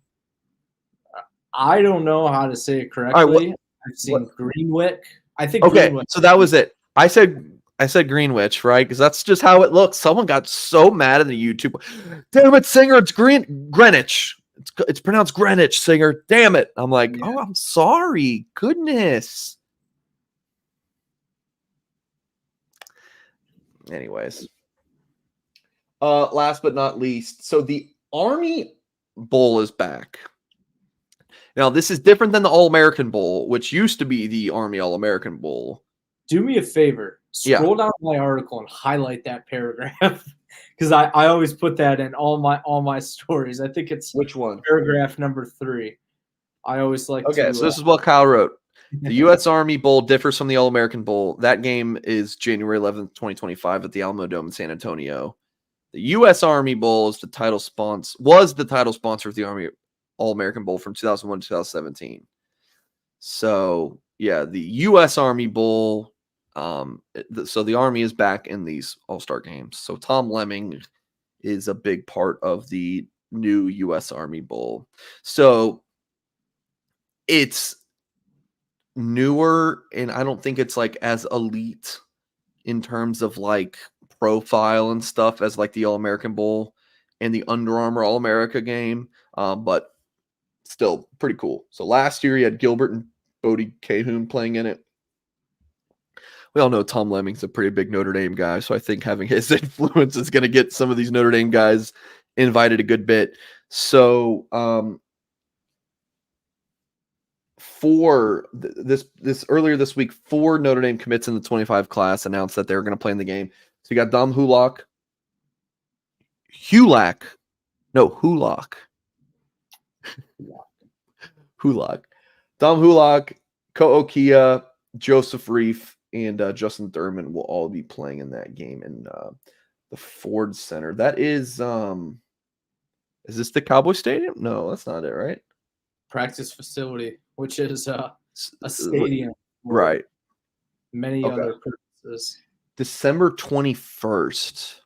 I don't know how to say it correctly. I've seen Greenwick. I think Greenwich. So that was it. I said Greenwich, right? Because that's just how it looks. Someone got so mad at the YouTube. Damn it, Singer! It's Greenwich. It's pronounced Greenwich, Singer. Damn it! I'm like, oh, I'm sorry. Goodness. Anyways, last but not least, so the Army Bowl is back. Now, this is different than the All-American Bowl, which used to be the Army All-American Bowl. Do me a favor. Scroll down my article and highlight that paragraph, because I always put that in all my stories. I think it's which one? Paragraph number 3. I always like to. So this is what Kyle wrote. The U.S. Army Bowl differs from the All-American Bowl. That game is January 11th, 2025 at the Alamo Dome in San Antonio. The U.S. Army Bowl was the title sponsor of the Army All-American Bowl from 2001 to 2017. So, yeah, the U.S. Army Bowl, so the Army is back in these All-Star games. So Tom Lemming is a big part of the new U.S. Army Bowl. So it's newer, and I don't think it's like as elite in terms of like profile and stuff as like the All-American Bowl and the Under Armour All-America game, but still pretty cool. So last year you had Gilbert and Bodie Cahoon playing in it. We all know Tom Lemming's a pretty big Notre Dame guy, so I think having his influence is going to get some of these Notre Dame guys invited a good bit. So for this earlier this week, 4 Notre Dame commits in the 25 class announced that they're going to play in the game. So you got Dom Hulak, Dom Hulak, Ko Okia, Joseph Reif, and Justin Thurman will all be playing in that game. And The Ford Center. That is this the Cowboy Stadium? No, that's not it, right? Practice facility, which is a S- stadium for Right. many Okay. other purposes. December 21st.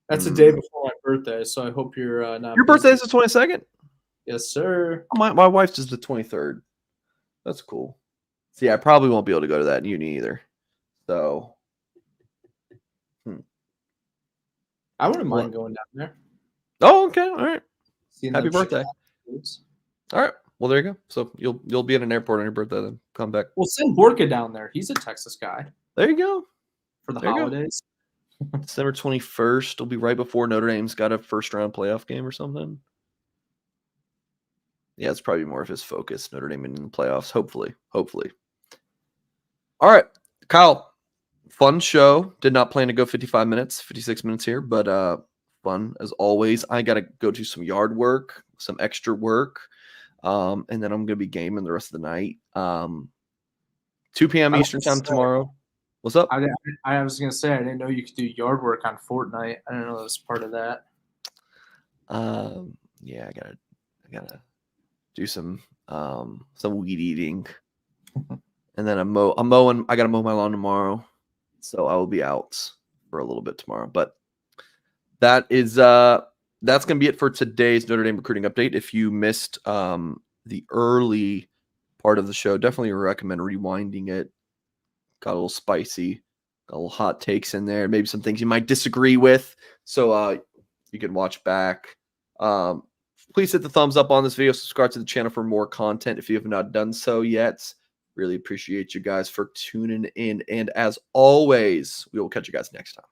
That's the day before my birthday, so I hope you're not Your busy. birthday is the 22nd? Yes, sir. Oh, my wife's is the 23rd. That's cool. See, I probably won't be able to go to that in uni either. So I wouldn't mind going down there. Oh, okay. All right. Seeing Happy them birthday. Chicago foods. All right. Well, there you go. So you'll be at an airport on your birthday then. Come back. We'll send Borka down there. He's a Texas guy There you go. for the There you go. holidays. December 21st will be right before Notre Dame's got a first round playoff game or something. Yeah, it's probably more of his focus, Notre Dame in the playoffs, hopefully. All right, Kyle, fun show. Did not plan to go 55 minutes, 56 minutes here, but fun as always. I got to go do some yard work, some extra work, and then I'm going to be gaming the rest of the night. 2 p.m. Eastern time tomorrow. What's up? I was gonna say I didn't know you could do yard work on Fortnite. I didn't know that was part of that. Yeah, I gotta do some weed eating, and then I'm mowing. I gotta mow my lawn tomorrow, so I will be out for a little bit tomorrow. But that is that's gonna be it for today's Notre Dame recruiting update. If you missed the early part of the show, definitely recommend rewinding it. Got a little spicy, got a little hot takes in there, maybe some things you might disagree with. So you can watch back. Please hit the thumbs up on this video. Subscribe to the channel for more content if you have not done so yet. Really appreciate you guys for tuning in. And as always, we will catch you guys next time.